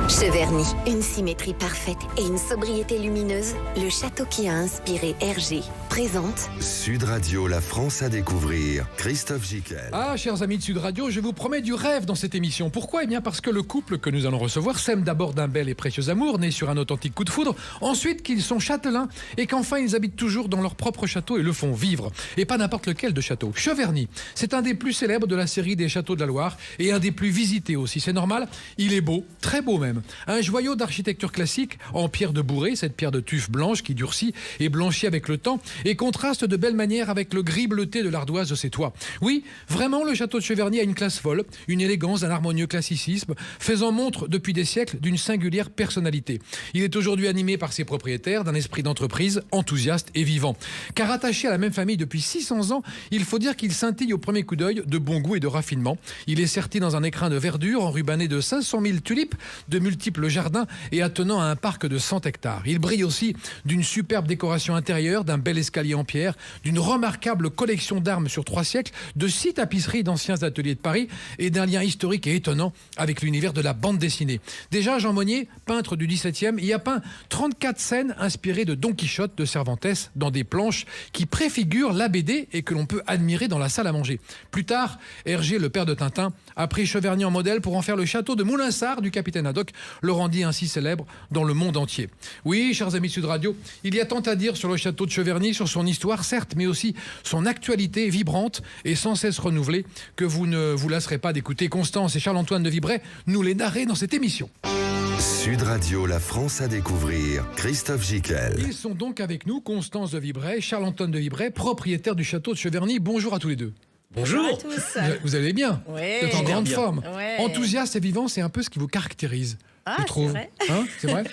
Cheverny, une symétrie parfaite et une sobriété lumineuse. Le château qui a inspiré Hergé présente Sud Radio, la France à découvrir. Christophe Giquel. Ah, chers amis de Sud Radio, je vous promets du rêve dans cette émission. Pourquoi ? Eh bien parce que le couple que nous allons recevoir s'aime d'abord d'un bel et précieux amour, né sur un authentique coup de foudre, ensuite qu'ils sont châtelains et qu'enfin ils habitent toujours dans leur propre château et le font vivre. Et pas n'importe lequel de château. Cheverny, c'est un des plus célèbres de la série des châteaux de la Loire et un des plus visités aussi. C'est normal, il est beau, très beau même. Un joyau d'architecture classique en pierre de bourrée, cette pierre de tuf blanche qui durcit et blanchit avec le temps et contraste de belle manière avec le gris bleuté de l'ardoise de ses toits. Oui, vraiment, le château de Cheverny a une classe folle, une élégance, un harmonieux classicisme, faisant montre depuis des siècles d'une singulière personnalité. Il est aujourd'hui animé par ses propriétaires d'un esprit d'entreprise enthousiaste et vivant. Car attaché à la même famille depuis 600 ans, il faut dire qu'il scintille au premier coup d'œil de bon goût et de raffinement. Il est serti dans un écrin de verdure enrubanné de 500 000 tulipes, de multiples jardins et attenant à un parc de 100 hectares. Il brille aussi d'une superbe décoration intérieure, d'un bel escalier en pierre, d'une remarquable collection d'armes sur 3 siècles, de 6 tapisseries d'anciens ateliers de Paris et d'un lien historique et étonnant avec l'univers de la bande dessinée. Déjà, Jean Monnier, peintre du XVIIe, y a peint 34 scènes inspirées de Don Quichotte de Cervantes dans des planches qui préfigurent la BD et que l'on peut admirer dans la salle à manger. Plus tard, Hergé, le père de Tintin, a pris Cheverny en modèle pour en faire le château de Moulinsart du capitaine Haddock, le rendit ainsi célèbre dans le monde entier. Oui, chers amis de Sud Radio, il y a tant à dire sur le château de Cheverny, sur son histoire certes, mais aussi son actualité vibrante et sans cesse renouvelée, que vous ne vous lasserez pas d'écouter Constance et Charles-Antoine de Vibray nous les narrer dans cette émission. Sud Radio, la France à découvrir. Christophe Giquel. Ils sont donc avec nous, Constance de Vibray, Charles-Antoine de Vibray, propriétaire du château de Cheverny. Bonjour à tous les deux. Bonjour à tous. Vous allez bien? Ouais. Vous êtes en grande bien. forme. Ouais. Enthousiaste et vivant, c'est un peu ce qui vous caractérise, je trouve. C'est vrai. Hein, c'est vrai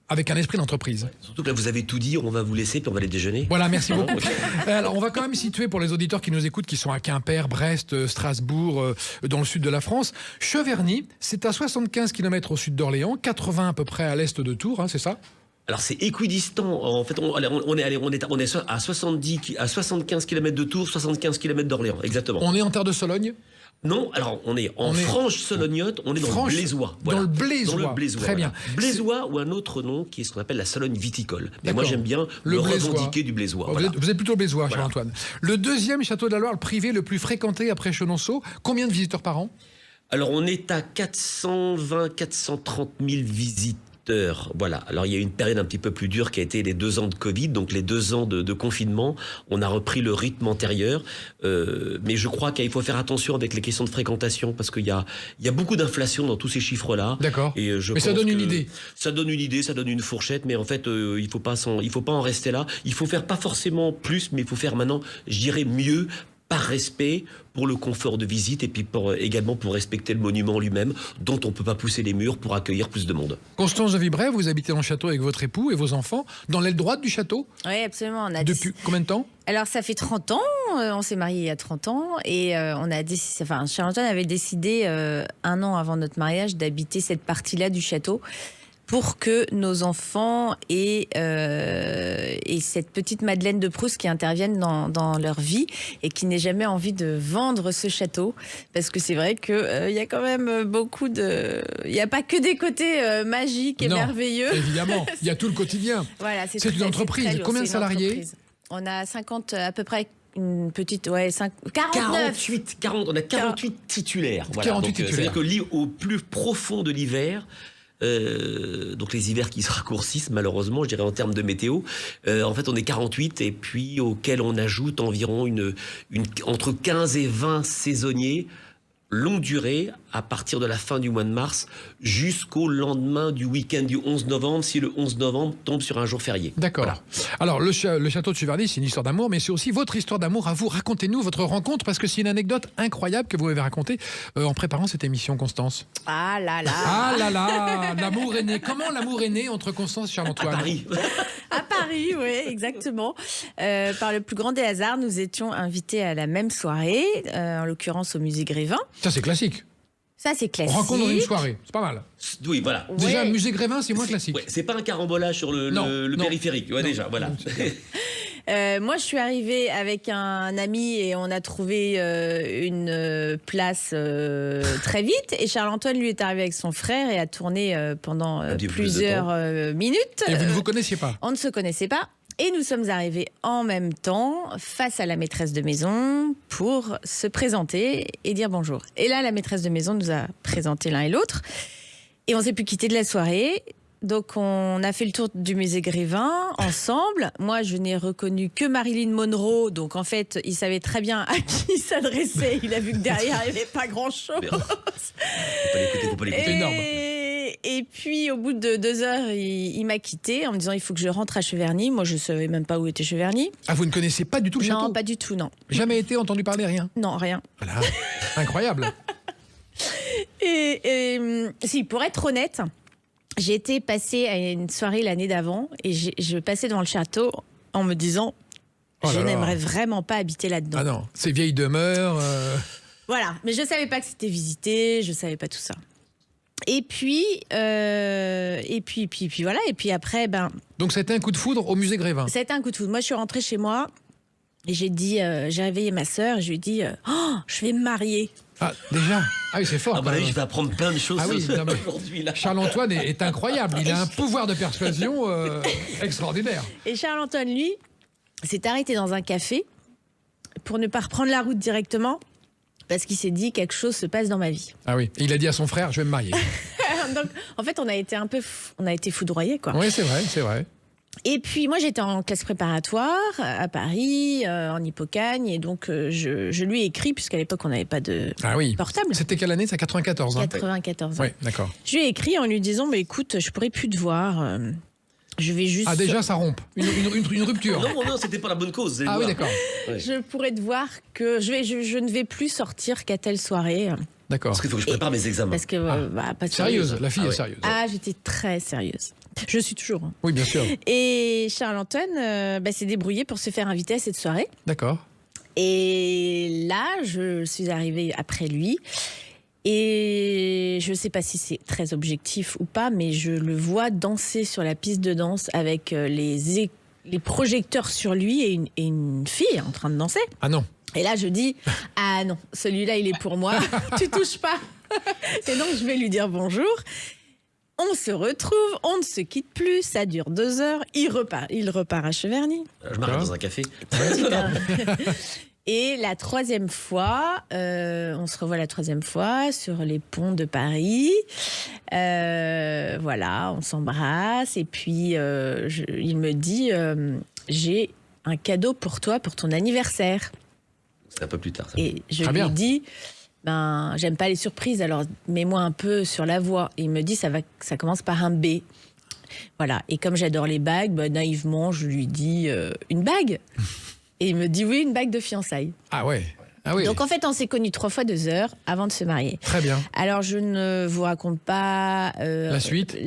avec un esprit d'entreprise. Surtout que là, vous avez tout dit, on va vous laisser, puis on va aller déjeuner. Voilà, merci beaucoup. Alors, on va quand même situer pour les auditeurs qui nous écoutent, qui sont à Quimper, Brest, Strasbourg, dans le sud de la France. Cheverny, c'est à 75 km au sud d'Orléans, 80 à peu près à l'est de Tours, hein, c'est ça ? Alors, c'est équidistant. En fait, on est à 75 km de Tours, 75 km d'Orléans, exactement. On est en terre de Sologne ? Non, alors on est en Franche-Solognotte, on est dans le Blésois. Voilà. Dans le Blésois. Dans le Blésois. Très bien. Blésois ou un autre nom qui est ce qu'on appelle la Sologne viticole. Mais D'accord. moi j'aime bien le revendiquer du Blésois. Vous êtes plutôt Blésois, Voilà. Charles-Antoine. Le deuxième château de la Loire, le privé le plus fréquenté après Chenonceau. Combien de visiteurs par an ? Alors on est à 420-430 000 visiteurs. Voilà. Alors il y a eu une période un petit peu plus dure qui a été les 2 ans de Covid, donc les 2 ans de confinement. On a repris le rythme antérieur, mais je crois qu'il faut faire attention avec les questions de fréquentation parce qu'il y a beaucoup d'inflation dans tous ces chiffres-là. D'accord. Et mais ça donne une idée. Ça donne une idée, ça donne une fourchette, mais en fait il faut pas en rester là. Il faut faire pas forcément plus, mais il faut faire maintenant, je dirais mieux. Par respect pour le confort de visite et puis également pour respecter le monument lui-même, dont on ne peut pas pousser les murs pour accueillir plus de monde. Constance de Vibray, vous habitez dans le château avec votre époux et vos enfants, dans l'aile droite du château. Oui, absolument. Depuis combien de temps ? Alors, ça fait 30 ans. On s'est mariés il y a 30 ans. Et Charles-Antoine avait décidé, 1 an avant notre mariage, d'habiter cette partie-là du château pour que nos enfants et cette petite Madeleine de Proust qui interviennent dans leur vie et qui n'aient jamais envie de vendre ce château. Parce que c'est vrai qu'il y a quand même beaucoup de... Il n'y a pas que des côtés magiques et merveilleux. Évidemment, il y a tout le quotidien. Voilà, c'est une entreprise. Combien de salariés ? On a 50 à peu près. Une petite, 49. 40, on a 48 titulaires. Voilà. 48 donc, titulaires. C'est-à-dire que au plus profond de l'hiver, donc les hivers qui se raccourcissent malheureusement, je dirais en termes de météo, en fait on est 48 et puis auquel on ajoute environ entre 15 et 20 saisonniers longue durée à partir de la fin du mois de mars jusqu'au lendemain du week-end du 11 novembre si le 11 novembre tombe sur un jour férié. D'accord. Voilà. Alors le château de Cheverny, c'est une histoire d'amour, mais c'est aussi votre histoire d'amour à vous. Racontez-nous votre rencontre parce que c'est une anecdote incroyable que vous avez racontée en préparant cette émission, Constance. Ah là là. Ah là là, l'amour est né. Comment l'amour est né entre Constance et Charles-Antoine ? À Paris. À Paris, oui, exactement. Par le plus grand des hasards, nous étions invités à la même soirée, en l'occurrence au musée Grévin. Ça c'est classique. Ça, c'est classique. On rencontre dans une soirée, c'est pas mal. Oui, voilà. Déjà, musée Grévin, c'est moins classique. Ouais, c'est pas un carambolage sur le Non. périphérique. Ouais, déjà, voilà. Moi, je suis arrivée avec un ami et on a trouvé une place très vite. Et Charles-Antoine, lui, est arrivé avec son frère et a tourné pendant plusieurs minutes. Et vous ne vous connaissiez pas? On ne se connaissait pas. Et nous sommes arrivés en même temps face à la maîtresse de maison pour se présenter et dire bonjour. Et là, la maîtresse de maison nous a présenté l'un et l'autre. Et on s'est plus quitté de la soirée. Donc, on a fait le tour du musée Grévin ensemble. Moi, je n'ai reconnu que Marilyn Monroe. Donc, en fait, il savait très bien à qui il s'adressait. Il a vu que derrière, il n'y avait pas grand-chose. Faut pas l'écouter. Énorme. Et puis, au bout de 2 heures, il m'a quitté en me disant il faut que je rentre à Cheverny. Moi, je ne savais même pas où était Cheverny. Ah, vous ne connaissez pas du tout le château? Non, pas du tout, non. Jamais été, entendu parler, rien? Non, rien. Voilà, incroyable. Si, pour être honnête, j'ai été passer à une soirée l'année d'avant et je passais devant le château en me disant Oh là je là. n'aimerais vraiment pas habiter là-dedans. Ah non, ces vieilles demeures... Voilà, mais je savais pas que c'était visité, je savais pas tout ça. Et puis voilà, et puis après, Donc c'était un coup de foudre au musée Grévin? ça a été un coup de foudre. Moi, je suis rentrée chez moi et j'ai dit, j'ai réveillé ma sœur et je lui ai dit, oh, je vais me marier. Ah, déjà? Ah oui, c'est fort. Ah bah quand oui, même. je vais apprendre plein de choses Ah oui, non, mais aujourd'hui là. Charles-Antoine est incroyable. Il a un pouvoir de persuasion extraordinaire. Et Charles-Antoine, lui, s'est arrêté dans un café pour ne pas reprendre la route directement parce qu'il s'est dit quelque chose se passe dans ma vie. Ah oui, et il a dit à son frère, je vais me marier. Donc, en fait, on a été foudroyés, quoi. Oui, c'est vrai, c'est vrai. Et puis, moi, j'étais en classe préparatoire à Paris, en Hippocagne, et donc je lui ai écrit, puisqu'à l'époque, on n'avait pas de Ah oui. portable. C'était quelle année? C'est 94, hein? 94 ans. Oui, d'accord. Je lui ai écrit en lui disant, bah, écoute, je pourrais plus te voir, je vais juste... Ah déjà, ça rompt. Une rupture. Non, c'était pas la bonne cause. vous allez Ah oui, voir. d'accord. Ouais. Je pourrais te voir que je ne vais plus sortir qu'à telle soirée. D'accord. Parce qu'il faut que je prépare mes examens. Parce que, pas de Sérieuse, la fille Ah est ouais. sérieuse. Ah, j'étais très sérieuse. Je suis toujours. Hein. Oui, bien sûr. Et Charles-Antoine s'est débrouillé pour se faire inviter à cette soirée. D'accord. Et là, je suis arrivée après lui. Et je ne sais pas si c'est très objectif ou pas, mais je le vois danser sur la piste de danse avec les projecteurs sur lui et une fille en train de danser. Ah non. Et là, je dis, ah non, celui-là, il est pour moi. Tu touches pas. Et donc, je vais lui dire bonjour. On se retrouve, on ne se quitte plus, ça dure 2 heures, il repart à Cheverny. Je m'arrête dans un café. Et la 3e fois, on se revoit la 3e fois sur les ponts de Paris. Voilà, on s'embrasse et puis il me dit, j'ai un cadeau pour toi pour ton anniversaire. C'est un peu plus tard. Ça. Et je Très lui bien. dis, j'aime pas les surprises, alors mets-moi un peu sur la voie. Et il me dit, ça commence par un B. Voilà. Et comme j'adore les bagues, naïvement, je lui dis une bague. Et il me dit oui, une bague de fiançailles. Ah ouais. Ah oui. Donc en fait, on s'est connus 3 fois 2 heures avant de se marier. Très bien. Alors je ne vous raconte pas La suite.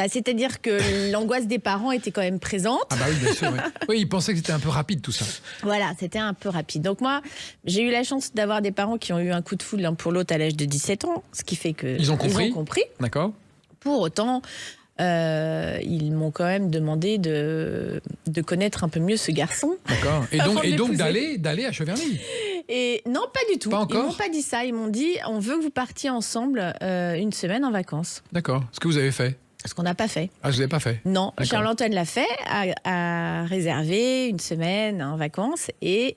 c'est-à-dire que l'angoisse des parents était quand même présente. Ah bah oui, bien sûr. Oui, oui, il pensait que c'était un peu rapide tout ça. Voilà, c'était un peu rapide. Donc moi, j'ai eu la chance d'avoir des parents qui ont eu un coup de foudre l'un pour l'autre à l'âge de 17 ans, ce qui fait que Ils ont compris. D'accord. Pour autant, ils m'ont quand même demandé de connaître un peu mieux ce garçon. D'accord. Et Avant donc, de l'épouser. d'aller à Cheverny. Et non, pas du tout. Pas encore ? Ils m'ont pas dit ça. Ils m'ont dit, on veut que vous partiez ensemble une semaine en vacances. D'accord. Ce que vous avez fait. Ce qu'on n'a pas fait. Ah, je l'avez pas fait. Non, D'accord. Charles-Antoine l'a fait, a réservé une semaine en vacances et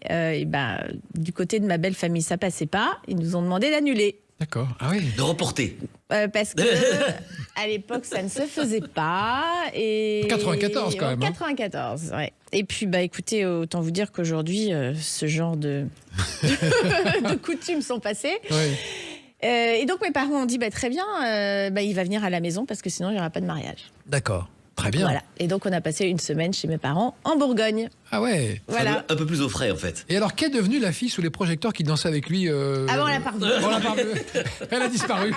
du côté de ma belle famille, ça passait pas. Ils nous ont demandé d'annuler. D'accord. Ah oui. De reporter. Parce que à l'époque, ça ne se faisait pas. Et 94 quand même, hein. 94, ouais. Et puis, écoutez, autant vous dire qu'aujourd'hui, ce genre de coutumes sont passées. Oui. Et donc, mes parents ont dit, très bien, il va venir à la maison parce que sinon, il n'y aura pas de mariage. D'accord. Très bien. Voilà. Et donc, on a passé une semaine chez mes parents en Bourgogne. Ah ouais. Voilà. Un peu plus au frais en fait. Et alors, qu'est devenue la fille sous les projecteurs qui dansait avec lui Avant la part On l'a pas vue. Elle a disparu.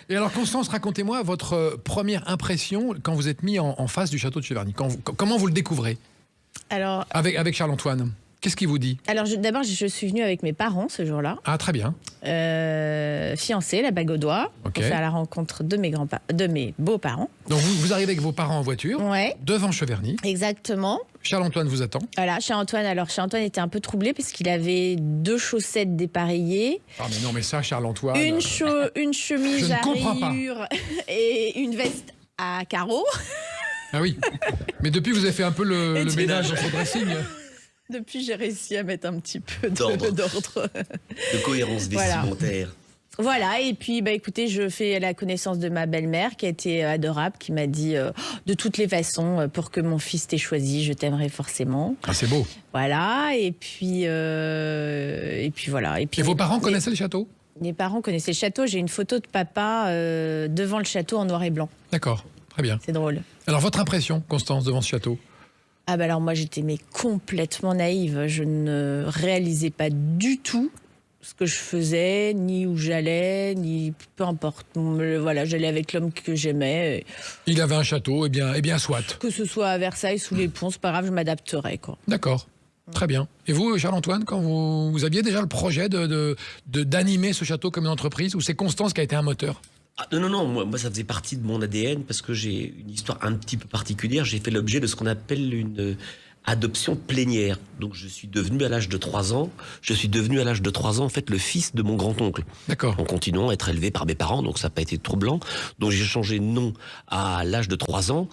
Et alors, Constance, racontez-moi votre première impression quand vous êtes mis en face du château de Cheverny. Comment vous le découvrez Alors, avec Charles-Antoine? Qu'est-ce qu'il vous dit? Alors d'abord, je suis venue avec mes parents ce jour-là. Ah, très bien. Fiancée, la bague au doigt, Ok. pour faire la rencontre de mes beaux-parents. Donc vous arrivez avec vos parents en voiture, Ouais, devant Cheverny. exactement. Charles-Antoine vous attend. Voilà, Charles-Antoine. Alors Charles-Antoine était un peu troublé parce qu'il avait 2 chaussettes dépareillées, Ah mais non, mais ça, Charles-Antoine... une chemise Je ne à comprends pas. rayures et une veste à carreaux. Ah oui. Mais depuis, vous avez fait un peu le Et ménage dans son dressing. Depuis, j'ai réussi à mettre un petit peu D'ordre. d'ordre. De cohérence Voilà. vestimentaire. Voilà, et puis écoutez, je fais la connaissance de ma belle-mère qui a été adorable, qui m'a dit de toutes les façons, pour que mon fils t'ait choisi, je t'aimerai forcément. Ah, c'est beau. Voilà, et puis voilà. Et vos parents connaissaient le château? Mes parents connaissaient le château. J'ai une photo de papa devant le château en noir et blanc. D'accord, très bien. C'est drôle. Alors, votre impression, Constance, devant ce château? Ah alors moi j'étais complètement naïve. Je ne réalisais pas du tout ce que je faisais, ni où j'allais, ni peu importe. Voilà, j'allais avec l'homme que j'aimais. Il avait un château, eh bien soit. Que ce soit à Versailles, sous les ponts, c'est pas grave, je m'adapterai, quoi. D'accord, très bien. Et vous, Charles-Antoine, quand vous aviez déjà le projet d'animer ce château comme une entreprise, ou c'est Constance qui a été un moteur? Ah, non, moi ça faisait partie de mon ADN parce que j'ai une histoire un petit peu particulière. J'ai fait l'objet de ce qu'on appelle une adoption plénière. Donc je suis devenu à l'âge de 3 ans, en fait le fils de mon grand-oncle. D'accord. En continuant à être élevé par mes parents, donc ça n'a pas été troublant. Donc j'ai changé de nom à l'âge de 3 ans.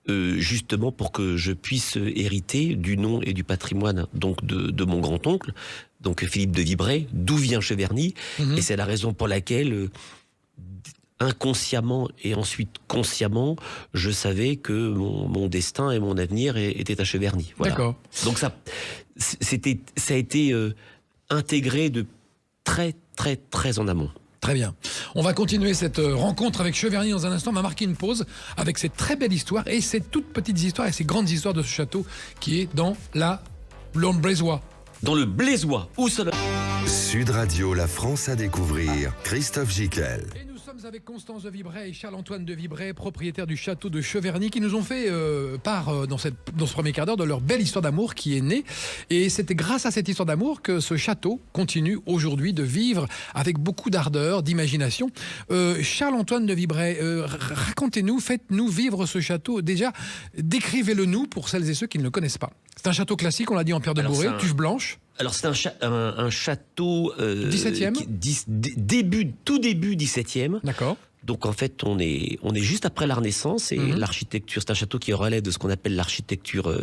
Justement pour que je puisse hériter du nom et du patrimoine donc de mon grand-oncle, donc Philippe de Vibray, d'où vient Cheverny. Mhm. Et c'est la raison pour laquelle inconsciemment et ensuite consciemment, je savais que mon destin et mon avenir étaient à Cheverny. Voilà. D'accord. Donc ça a été intégré de très très très en amont. Très bien. On va continuer cette rencontre avec Cheverny dans un instant. On va marquer une pause avec cette très belle histoire et ces toutes petites histoires et ces grandes histoires de ce château qui est dans l'Ambrésois. Dans le Blaisois, où cela... Sud Radio, la France à découvrir. Christophe Gicquel. Et nous sommes avec Constance de Vibray et Charles-Antoine de Vibray, propriétaires du château de Cheverny, qui nous ont fait part dans ce premier quart d'heure de leur belle histoire d'amour qui est née. Et c'était grâce à cette histoire d'amour que ce château continue aujourd'hui de vivre avec beaucoup d'ardeur, d'imagination. Charles-Antoine de Vibray, racontez-nous, faites-nous vivre ce château. Déjà, décrivez-le nous pour celles et ceux qui ne le connaissent pas. C'est un château classique, on l'a dit, en pierre de bourrée, tufe blanche. Alors c'est un château 17e tout début 17e. D'accord. Donc en fait on est juste après la Renaissance et l'architecture, c'est un château qui relève de ce qu'on appelle l'architecture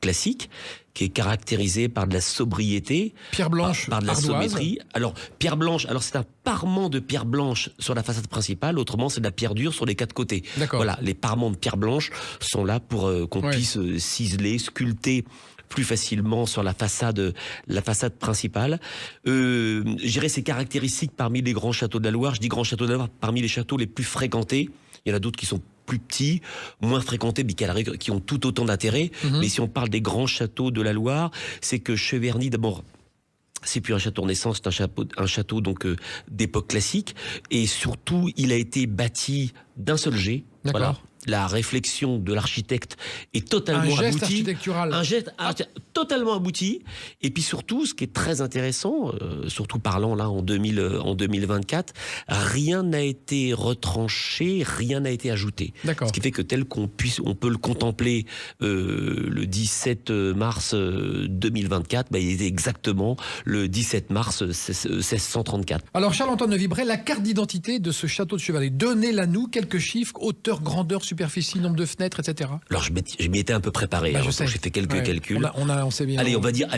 classique, qui est caractérisée par de la sobriété, Pierre blanche, par de la ardoise. symétrie. Alors pierre blanche, c'est un parement de pierre blanche sur la façade principale, autrement c'est de la pierre dure sur les 4 côtés. D'accord. Voilà, les parements de pierre blanche sont là pour qu'on puisse ciseler, sculpter plus facilement sur la façade principale. Je dirais ces caractéristiques parmi les grands châteaux de la Loire. Je dis grands châteaux de la Loire parmi les châteaux les plus fréquentés. Il y en a d'autres qui sont plus petits, moins fréquentés, mais qui ont tout autant d'intérêt. Mais si on parle des grands châteaux de la Loire, c'est que Cheverny, d'abord, c'est plus un château Renaissance, c'est un château donc d'époque classique. Et surtout, il a été bâti d'un seul jet. D'accord. Voilà. La réflexion de l'architecte est totalement aboutie. Un geste architectural. Un geste totalement abouti. Et puis surtout, ce qui est très intéressant, surtout parlant là en 2024, rien n'a été retranché, rien n'a été ajouté. D'accord. Ce qui fait que on peut le contempler le 17 mars 2024, il est exactement le 17 mars 1634. Alors Charles-Antoine de Vibray, la carte d'identité de ce château de Cheverny, donnez-la-nous, quelques chiffres, hauteur, grandeur, superficie, nombre de fenêtres, etc. Alors je m'y étais un peu préparé, Je sais. j'ai fait quelques calculs. On sait bien. Allez, on va dire,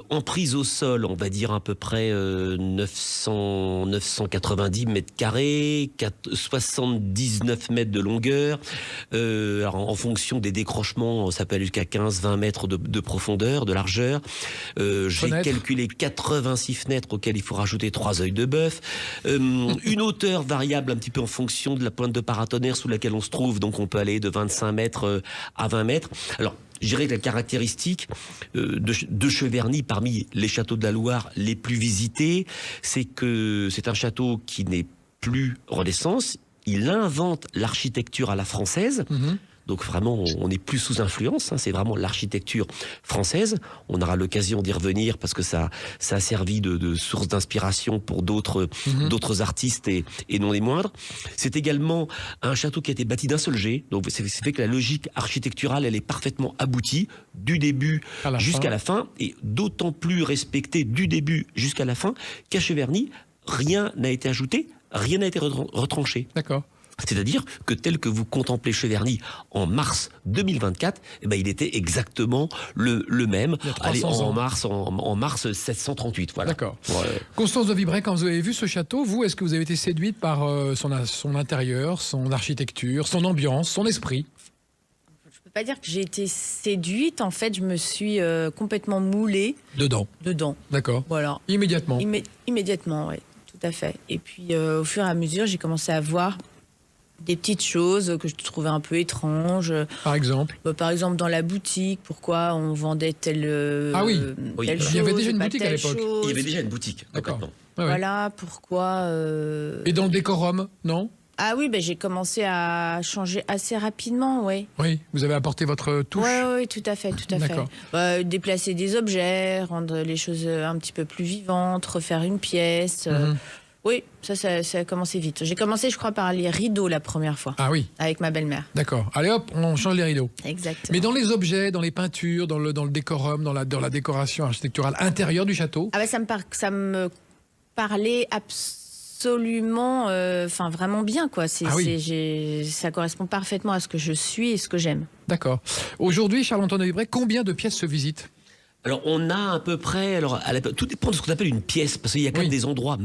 emprise au sol, on va dire à peu près 990 mètres carrés, 79 mètres de longueur. Alors en fonction des décrochements, ça peut aller jusqu'à 15-20 mètres de profondeur, de largeur. J'ai calculé 86 fenêtres auxquelles il faut rajouter 3 œils de bœuf. Une hauteur variable un petit peu en fonction de la pointe de paratonnerre sous laquelle on se trouve, donc on peut aller de 25 mètres à 20 mètres. Alors, je dirais que la caractéristique de Cheverny parmi les châteaux de la Loire les plus visités, c'est que c'est un château qui n'est plus Renaissance. Il invente l'architecture à la française. Donc vraiment, on n'est plus sous influence. C'est vraiment l'architecture française. On aura l'occasion d'y revenir parce que ça a servi de source d'inspiration pour d'autres artistes et non les moindres. C'est également un château qui a été bâti d'un seul jet. Donc c'est fait que la logique architecturale, elle est parfaitement aboutie du début jusqu'à la fin, et d'autant plus respectée du début jusqu'à la fin qu'à Cheverny, rien n'a été ajouté, rien n'a été retranché. D'accord. C'est-à-dire que tel que vous contemplez Cheverny en mars 2024, il était exactement le même. En mars 738. Voilà. D'accord. Ouais. Constance de Vibray, quand vous avez vu ce château, vous, est-ce que vous avez été séduite par son intérieur, son architecture, son ambiance, son esprit? Je peux pas dire que j'ai été séduite. En fait, je me suis complètement moulée Dedans. D'accord. Voilà. Immédiatement. Immédiatement, oui, tout à fait. Et puis, au fur et à mesure, j'ai commencé à voir des petites choses que je trouvais un peu étranges. Par exemple Par exemple, dans la boutique, pourquoi on vendait telle chose, il y avait déjà une boutique à l'époque. Il y avait déjà une boutique. D'accord. Voilà, pourquoi... Et dans le décorum, non? Ah oui, j'ai commencé à changer assez rapidement, oui. Oui, vous avez apporté votre touche. Oui, tout à fait, D'accord. Déplacer des objets, rendre les choses un petit peu plus vivantes, refaire une pièce... Oui, ça a commencé vite. J'ai commencé, je crois, par les rideaux la première fois. Ah oui. Avec ma belle-mère. D'accord. Allez hop, on change les rideaux. Exactement. Mais dans les objets, dans les peintures, dans le décorum, dans la décoration architecturale intérieure du château. Ça me parlait absolument, vraiment bien, quoi. Ça correspond parfaitement à ce que je suis et ce que j'aime. D'accord. Aujourd'hui, Charles-Antoine de Vibray, combien de pièces se visitent? Alors, on a à peu près... tout dépend de ce qu'on appelle une pièce, parce qu'il y a quand même des endroits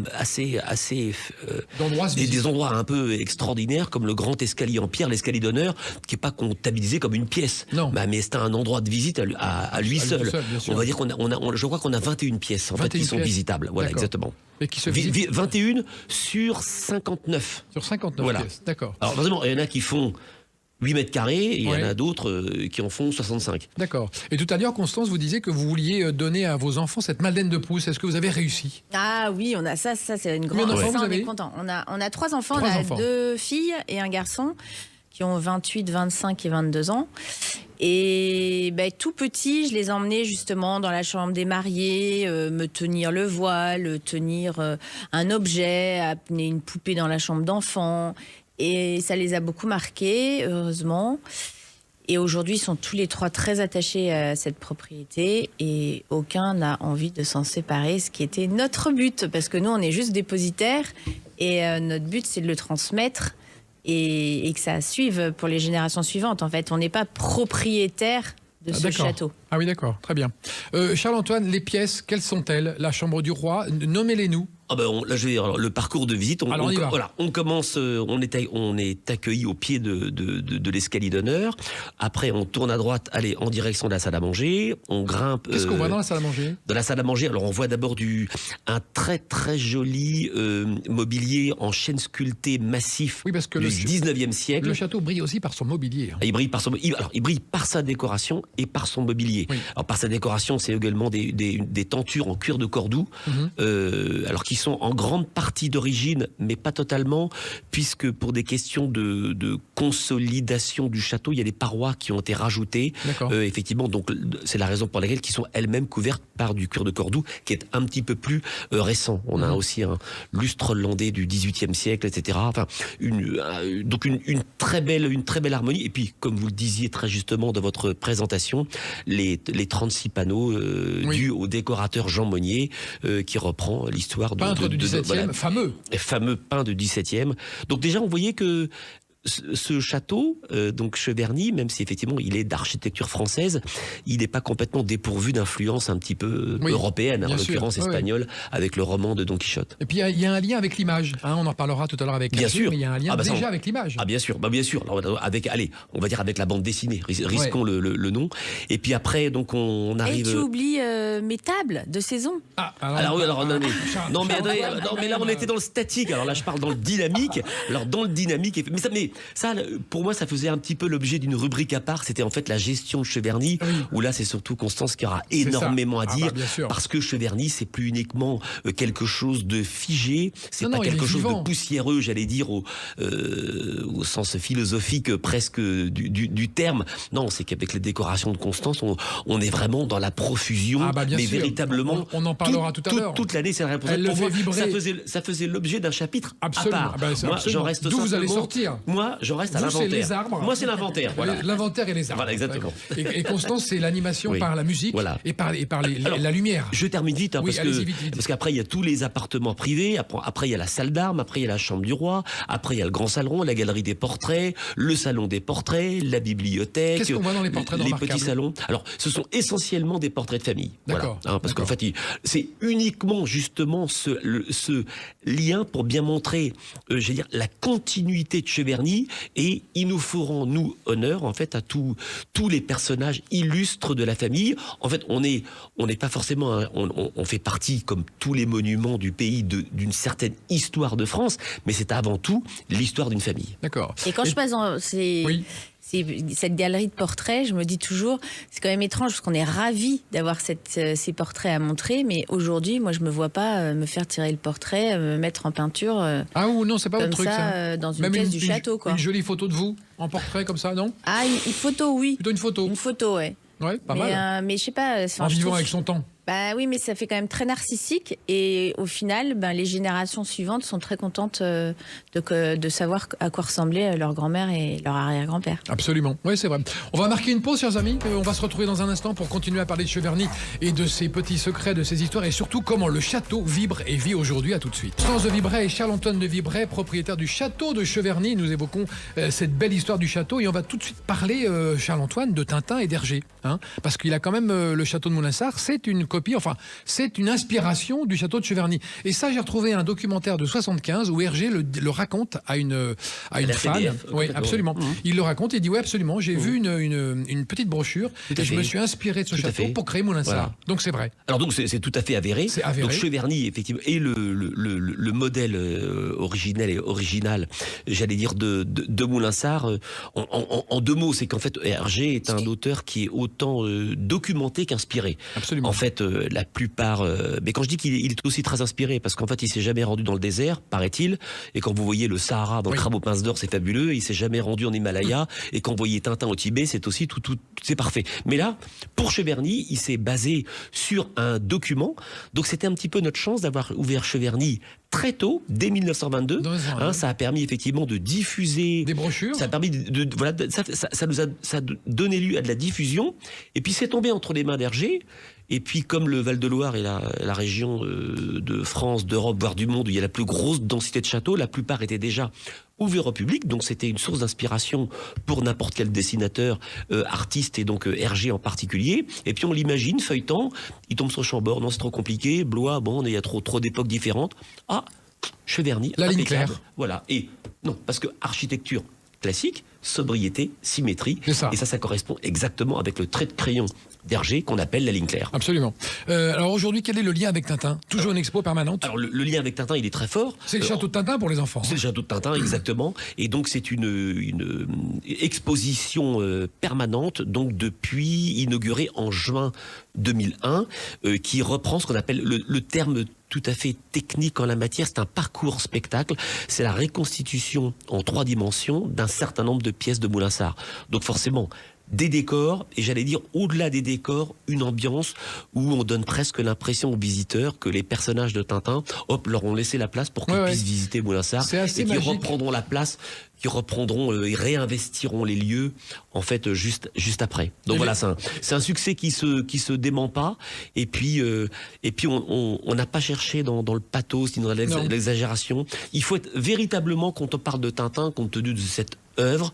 des endroits un peu extraordinaires, comme le grand escalier en pierre, l'escalier d'honneur, qui n'est pas comptabilisé comme une pièce. Non. Mais c'est un endroit de visite à lui seul. On va dire je crois qu'on a 21 pièces, qui sont visitables. Voilà, exactement. Et qui se visitent 21 sur 59. Sur 59 pièces, d'accord. Alors, forcément, il y en a qui font 8 mètres carrés, et il y en a d'autres qui en font 65. D'accord. Et tout à l'heure, Constance, vous disiez que vous vouliez donner à vos enfants cette Madeleine de Proust. Est-ce que vous avez réussi? Ah oui, on a ça c'est une grande... Combien d'enfants vous avez? On est content. On a 3 enfants, on a 2 filles et un garçon qui ont 28, 25 et 22 ans. Et tout petit, je les emmenais justement dans la chambre des mariés, me tenir le voile, tenir un objet, amener une poupée dans la chambre d'enfant. Et ça les a beaucoup marqués, heureusement. Et aujourd'hui, ils sont tous les 3 très attachés à cette propriété et aucun n'a envie de s'en séparer, ce qui était notre but. Parce que nous, on est juste dépositaires et notre but, c'est de le transmettre et que ça suive pour les générations suivantes. En fait, on n'est pas propriétaire de ce château. Ah oui, d'accord, très bien. Charles-Antoine, les pièces, quelles sont-elles? La chambre du roi, nommez-les-nous. Là, je vais dire, le parcours de visite. On commence, on est accueilli au pied de l'escalier d'honneur. Après, on tourne à droite, en direction de la salle à manger. On grimpe. Qu'est-ce qu'on voit dans la salle à manger? Dans la salle à manger, alors on voit d'abord un très très joli mobilier en chêne sculpté massif du 19e siècle. Le château brille aussi par son mobilier. Il brille par sa décoration et par son mobilier. Oui. Alors par sa décoration, c'est également des tentures en cuir de Cordoue, alors qui sont en grande partie d'origine, mais pas totalement, puisque pour des questions de consolidation du château, il y a des parois qui ont été rajoutées. Effectivement, donc c'est la raison pour laquelle qui sont elles-mêmes couvertes par du cuir de Cordoue, qui est un petit peu plus récent. On a aussi un lustre hollandais du XVIIIe siècle, etc. Enfin, donc une très belle harmonie. Et puis, comme vous le disiez très justement dans votre présentation, les 36 panneaux dus au décorateur Jean Monnier, qui reprend l'histoire peintre du XVIIe, fameux peintre du XVIIe. Donc déjà, on voyait que ce château, donc Cheverny, même si effectivement il est d'architecture française, il n'est pas complètement dépourvu d'influence un petit peu européenne, en l'occurrence espagnole, avec le roman de Don Quichotte. Et puis il y a un lien avec l'image, on en parlera tout à l'heure avec sûr. Mais il y a un lien avec l'image. Ah bien sûr, alors, on va dire avec la bande dessinée, risquons le nom. Et puis après, donc on arrive... Et tu oublies mes tables de saison. Mais là on était dans le statique, alors là je parle dans le dynamique. Alors dans le dynamique, mais mais ça, pour moi, ça faisait un petit peu l'objet d'une rubrique à part. C'était en fait la gestion de Cheverny, où là, c'est surtout Constance qui aura énormément à dire, parce que Cheverny, c'est plus uniquement quelque chose de figé, c'est pas quelque chose de poussiéreux, j'allais dire au sens philosophique presque du terme. Non, c'est qu'avec les décorations de Constance, on est vraiment dans la profusion, mais sûr. Véritablement. On en parlera tout à l'heure. Toute l'année, c'est la réponse. Pour moi, ça faisait l'objet d'un chapitre à part. Moi, j'en reste D'où vous allez sortir? Moi, j'en reste à l'inventaire. C'est les arbres. Moi, c'est l'inventaire. Voilà. L'inventaire et les arbres. Voilà, exactement. Et Constance, c'est l'animation par la musique et par la lumière. Je termine vite, parce qu'après, il y a tous les appartements privés. Après, il y a la salle d'armes. Après, il y a la chambre du roi. Après, il y a le grand salon, la galerie des portraits, le salon des portraits, la bibliothèque. Qu'est-ce qu'on voit dans les portraits les petits salons? Alors, ce sont essentiellement des portraits de famille. D'accord. Voilà. Parce qu'en fait, c'est uniquement justement ce lien pour bien montrer, j'allais dire, la continuité de Cheverny, et il nous faut nous honneur en fait à tous les personnages illustres de la famille. En fait, on n'est pas forcément, on fait partie comme tous les monuments du pays d'une certaine histoire de France, mais c'est avant tout l'histoire d'une famille. D'accord. Et quand je passe dans cette galerie de portraits, je me dis toujours, c'est quand même étrange parce qu'on est ravis d'avoir ces portraits à montrer, mais aujourd'hui, moi, je me vois pas me faire tirer le portrait, me mettre en peinture. Non, c'est pas votre truc, ça. Dans une pièce du château, quoi. Une jolie photo de vous en portrait comme ça, non? Une photo, oui. Plutôt une photo. Une photo, ouais. Ouais, pas mal. Mais je sais pas. En vivant avec son temps. Bah oui, mais ça fait quand même très narcissique, et au final, les générations suivantes sont très contentes de savoir à quoi ressemblaient leur grand-mère et leur arrière-grand-père. Absolument, oui, c'est vrai. On va marquer une pause, chers amis. On va se retrouver dans un instant pour continuer à parler de Cheverny et de ses petits secrets, de ses histoires, et surtout comment le château vibre et vit aujourd'hui. À tout de suite. Constance de Vibray et Charles-Antoine de Vibray, propriétaire du château de Cheverny. Nous évoquons cette belle histoire du château, et on va tout de suite parler, Charles-Antoine, de Tintin et d'Hergé. Parce qu'il a quand même le château de Moulinsart, c'est une copie, enfin, c'est une inspiration du château de Cheverny. Et ça, j'ai retrouvé un documentaire de 75 où Hergé le raconte à une fan. PDF, oui, absolument. Il le raconte et dit, oui, absolument, j'ai vu une petite brochure et je me suis inspiré de ce château pour créer Moulinsart. Voilà. Donc c'est vrai. Alors donc c'est tout à fait avéré. C'est avéré. Donc Cheverny, effectivement, est le modèle original, j'allais dire, de Moulinsart. En deux mots, c'est qu'en fait, Hergé est un auteur qui est autant documenté qu'inspiré. Absolument. En fait, la plupart... mais quand je dis qu'il est aussi très inspiré, parce qu'en fait, il s'est jamais rendu dans le désert, paraît-il, et quand vous voyez le Sahara dans le Crabe aux pinces d'or, c'est fabuleux, il s'est jamais rendu en Himalaya, et quand vous voyez Tintin au Tibet, c'est aussi tout c'est parfait. Mais là, pour Cheverny, il s'est basé sur un document, donc c'était un petit peu notre chance d'avoir ouvert Cheverny très tôt, dès 1922. Ça a permis effectivement de diffuser des brochures. Ça a permis ça a donné lieu à de la diffusion. Et puis c'est tombé entre les mains d'Hergé. Et puis comme le Val-de-Loire est la région de France, d'Europe, voire du monde où il y a la plus grosse densité de châteaux, la plupart étaient déjà ouverts au public. Donc c'était une source d'inspiration pour n'importe quel dessinateur, artiste, et donc Hergé en particulier. Et puis on l'imagine feuilletant, il tombe sur Chambord, non c'est trop compliqué, Blois, bon il y a trop d'époques différentes. Cheverny, la ligne claire. Voilà. Et non, parce que architecture classique, sobriété, symétrie, et ça correspond exactement avec le trait de crayon d'Hergé qu'on appelle la ligne claire. Absolument. Alors aujourd'hui, quel est le lien avec Tintin? Toujours une expo permanente? Alors le lien avec Tintin, il est très fort. C'est le château de Tintin pour les enfants. C'est le château de Tintin, exactement. Et donc c'est une exposition permanente, donc depuis inaugurée en juin 2001, qui reprend ce qu'on appelle le terme tout à fait technique en la matière, c'est un parcours spectacle, c'est la reconstitution en 3 dimensions d'un certain nombre de pièces de Moulinsart. Donc forcément, des décors, et j'allais dire au-delà des décors, une ambiance où on donne presque l'impression aux visiteurs que les personnages de Tintin, leur ont laissé la place pour qu'ils puissent visiter Moulinsart, et qu'ils reprendront la place, qui reprendront et réinvestiront les lieux en fait juste après. Donc voilà, c'est un succès qui se dément pas, et puis on n'a pas cherché dans le pathos ni dans l'exagération. Il faut être véritablement, quand on parle de Tintin, compte tenu de cette œuvre,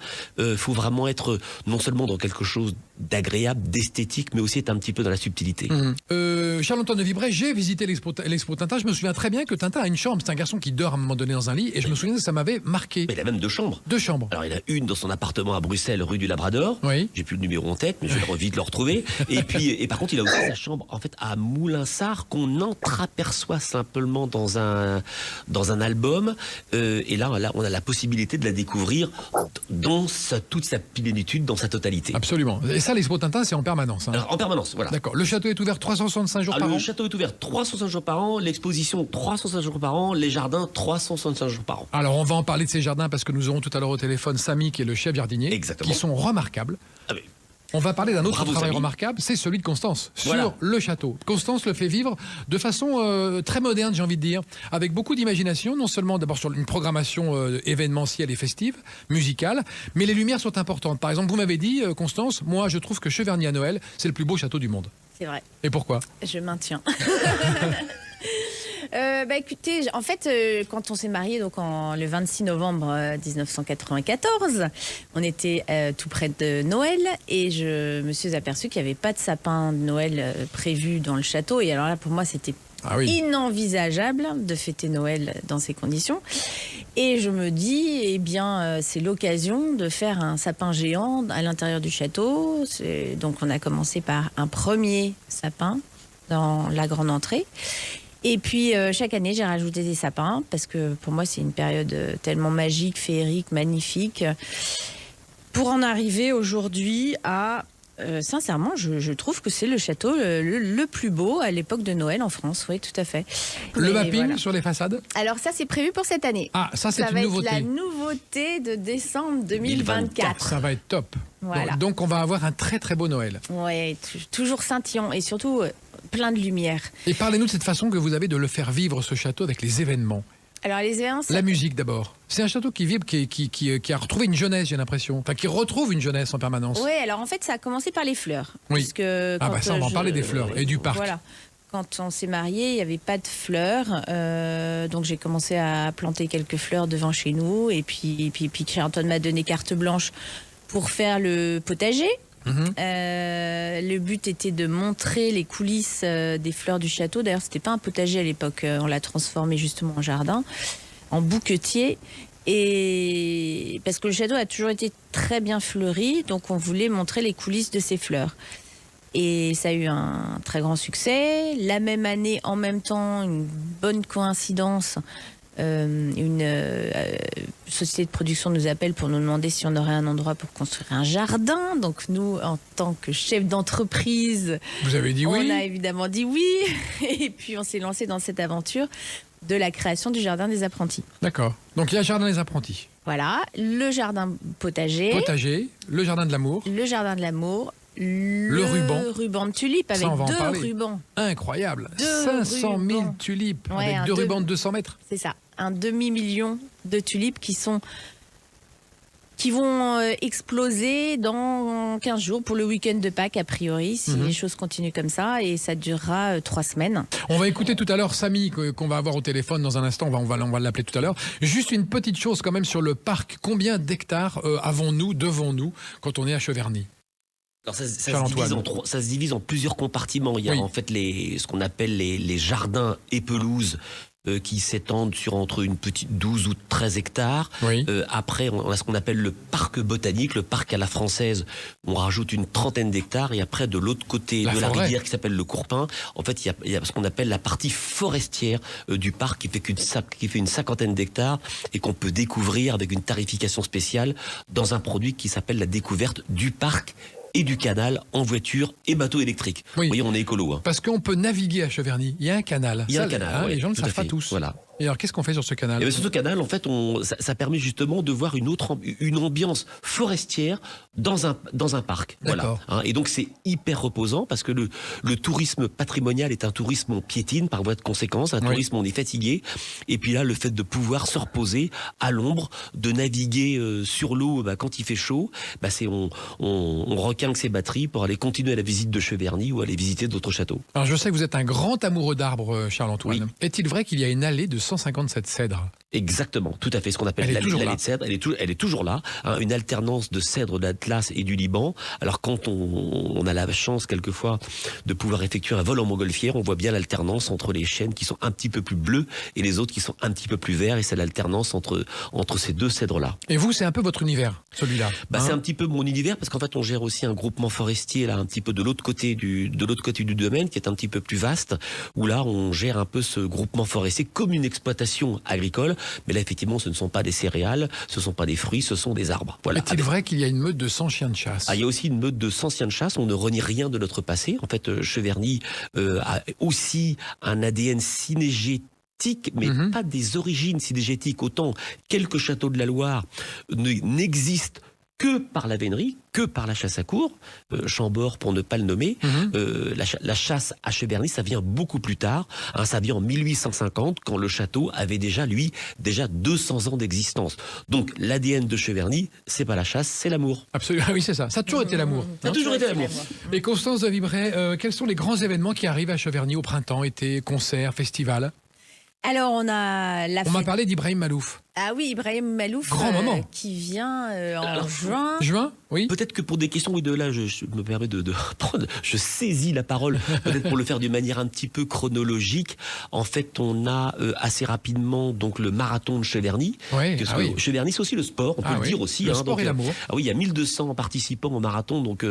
faut vraiment être non seulement dans quelque chose d'agréable, d'esthétique, mais aussi être un petit peu dans la subtilité. Charles-Antoine de Vibray, j'ai visité l'expo Tintin, je me souviens très bien que Tintin a une chambre, c'est un garçon qui dort à un moment donné dans un lit, et je me souviens que ça m'avait marqué. Mais il a même 2 chambres. chambres. 2 chambres. Alors, il a une dans son appartement à Bruxelles, rue du Labrador. Oui. J'ai plus le numéro en tête, mais je vais vite le retrouver. Et par contre, il a aussi sa chambre, en fait, à Moulinsart, qu'on entreaperçoit simplement dans un album. Et là, on a la possibilité de la découvrir dans toute sa plénitude, dans sa totalité. Absolument. Et ça, l'Expo Tintin, c'est en permanence. Hein. Alors, en permanence, voilà. D'accord. Le château est ouvert 365 jours par an. Le château est ouvert 365 jours par an, l'exposition 365 jours par an, les jardins 365 jours par an. Alors, on va en parler de ces jardins parce que nous aurons tout à l'heure au téléphone Samy, qui est le chef jardinier, Exactement. qui sont remarquables. Ah oui. On va parler d'un autre Bravo, travail Samy. remarquable, c'est celui de Constance, Voilà. sur le château. Constance le fait vivre de façon très moderne, j'ai envie de dire, avec beaucoup d'imagination, non seulement d'abord sur une programmation événementielle et festive, musicale, mais les lumières sont importantes. Par exemple, vous m'avez dit, Constance, moi je trouve que Cheverny à Noël, c'est le plus beau château du monde. C'est vrai, Et pourquoi? je maintiens. Écoutez, en fait, quand on s'est mariés, donc le 26 novembre 1994, on était tout près de Noël et je me suis aperçue qu'il n'y avait pas de sapin de Noël prévu dans le château. Et alors là, pour moi, c'était inenvisageable de fêter Noël dans ces conditions. Et je me dis, eh bien, c'est l'occasion de faire un sapin géant à l'intérieur du château. Donc, on a commencé par un premier sapin dans la grande entrée. Et puis, chaque année, j'ai rajouté des sapins parce que pour moi, c'est une période tellement magique, féerique, magnifique. Pour en arriver aujourd'hui à... sincèrement, je trouve que c'est le château le plus beau à l'époque de Noël en France. Oui, tout à fait. Le Et mapping voilà. sur les façades? Alors ça, c'est prévu pour cette année. Ah, ça c'est Ça une va nouveauté. être la nouveauté de décembre 2024. Ça va être top. Voilà. Donc on va avoir un très très beau Noël. Ouais, toujours scintillant et surtout plein de lumière. Et parlez-nous de cette façon que vous avez de le faire vivre, ce château, avec les événements. Alors les événements, La musique d'abord. C'est un château qui vibre, qui a retrouvé une jeunesse, j'ai l'impression. Enfin, qui retrouve une jeunesse en permanence. Oui, alors en fait, ça a commencé par les fleurs. Oui. Puisque Ah quand, bah ça, on va en parler des fleurs et du parc. Voilà. Quand on s'est mariés, il n'y avait pas de fleurs. Donc j'ai commencé à planter quelques fleurs devant chez nous. Et puis Charles-Antoine m'a donné carte blanche pour faire le potager. Le but était de montrer les coulisses des fleurs du château. D'ailleurs, c'était pas un potager à l'époque. On l'a transformé justement en jardin, en bouquetier. Et parce que le château a toujours été très bien fleuri, donc on voulait montrer les coulisses de ces fleurs. Et ça a eu un très grand succès. La même année, en même temps, une bonne coïncidence, une société de production nous appelle pour nous demander si on aurait un endroit pour construire un jardin. Donc nous, en tant que chef d'entreprise, Vous avez dit oui? on a évidemment dit oui. Et puis on s'est lancé dans cette aventure de la création du jardin des apprentis. D'accord. Donc il y a le jardin des apprentis. Voilà, le jardin potager, Potager, le jardin de l'amour. le jardin de l'amour, le ruban de tulipe avec Ça, on va en 2 parler. rubans. Incroyable. 2 500 000 rubans. tulipes Ouais, avec 2 rubans de 200 mètres. C'est ça, un demi-million de tulipes qui vont exploser dans 15 jours pour le week-end de Pâques, a priori, si les choses continuent comme ça, et ça durera 3 semaines. On va écouter tout à l'heure Samy qu'on va avoir au téléphone dans un instant. On va l'appeler tout à l'heure. Juste une petite chose quand même sur le parc. Combien d'hectares devons-nous quand on est à Cheverny? Alors ça Charles-Antoine. ça se divise en plusieurs compartiments. Il y a Oui. en fait ce qu'on appelle les jardins et pelouses qui s'étendent sur entre une petite 12 ou 13 hectares. Oui. Après, on a ce qu'on appelle le parc botanique, le parc à la française. On rajoute une trentaine d'hectares. Et après, de l'autre côté La de la forêt. rivière qui s'appelle le Courpin, en fait, il y a ce qu'on appelle la partie forestière du parc qui fait une cinquantaine d'hectares et qu'on peut découvrir avec une tarification spéciale dans un produit qui s'appelle la découverte du parc et du canal en voiture et bateau électrique. Oui. Vous voyez, on est écolo. Hein. Parce qu'on peut naviguer à Cheverny. Il y a un canal. Il y a Ça, un canal. ouais, les gens ne tout savent à pas fait. tous. Voilà. Et alors, qu'est-ce qu'on fait sur ce canal? Et bien, sur ce canal, en fait, ça permet justement de voir une ambiance forestière dans un parc. Voilà. D'accord. Hein, et donc, c'est hyper reposant parce que le tourisme patrimonial est un tourisme on piétine par voie de conséquence, un Oui. tourisme on est fatigué. Et puis là, le fait de pouvoir se reposer à l'ombre, de naviguer sur l'eau quand il fait chaud, on requinque ses batteries pour aller continuer la visite de Cheverny ou aller visiter d'autres châteaux. Alors, je sais que vous êtes un grand amoureux d'arbres, Charles-Antoine. Oui. Est-il vrai qu'il y a une allée de 1957 cèdre. Exactement, tout à fait. Ce qu'on appelle Elle est toujours l'allée là. de cèdre, elle est toujours là. Hein, une alternance de cèdre d'Atlas et du Liban. Alors quand on a la chance quelquefois de pouvoir effectuer un vol en montgolfière, on voit bien l'alternance entre les chênes qui sont un petit peu plus bleus et les autres qui sont un petit peu plus verts. Et c'est l'alternance entre ces deux cèdres-là. Et vous, c'est un peu votre univers, celui-là. C'est un petit peu mon univers parce qu'en fait on gère aussi un groupement forestier là un petit peu de l'autre côté du domaine qui est un petit peu plus vaste où là on gère un peu ce groupement forestier comme une exploitation agricole, mais là effectivement ce ne sont pas des céréales, ce ne sont pas des fruits, ce sont des arbres. Voilà. Est-il vrai qu'il y a une meute de 100 chiens de chasse? Il y a aussi une meute de 100 chiens de chasse, on ne renie rien de notre passé. En fait Cheverny a aussi un ADN synégétique, mais pas des origines synégétiques. Autant quelques châteaux de la Loire n'existent que par la vénerie, que par la chasse à courre, Chambord pour ne pas le nommer. La chasse à Cheverny, ça vient beaucoup plus tard. Hein, ça vient en 1850, quand le château avait déjà 200 ans d'existence. Donc l'ADN de Cheverny, c'est pas la chasse, c'est l'amour. Absolument, oui c'est ça. Ça a toujours été l'amour. Ça a toujours été l'amour. Et Constance de Vibray, quels sont les grands événements qui arrivent à Cheverny au printemps, été, concerts, festivals? Alors, on a la On m'a fête. parlé d'Ibrahim Malouf. Ah oui, Ibrahim Malouf, Grand moment. qui vient en Alors, juin. Juin? Oui. Peut-être que pour des questions, oui, de là, je me permets de prendre, je saisis la parole, peut-être pour le faire d'une manière un petit peu chronologique. En fait, on a assez rapidement donc le marathon de Cheverny. Oui, Parce ah que oui. Cheverny, c'est aussi le sport, on peut le dire aussi. Le hein, sport donc, et l'amour. Ah oui, il y a 1200 participants au marathon, donc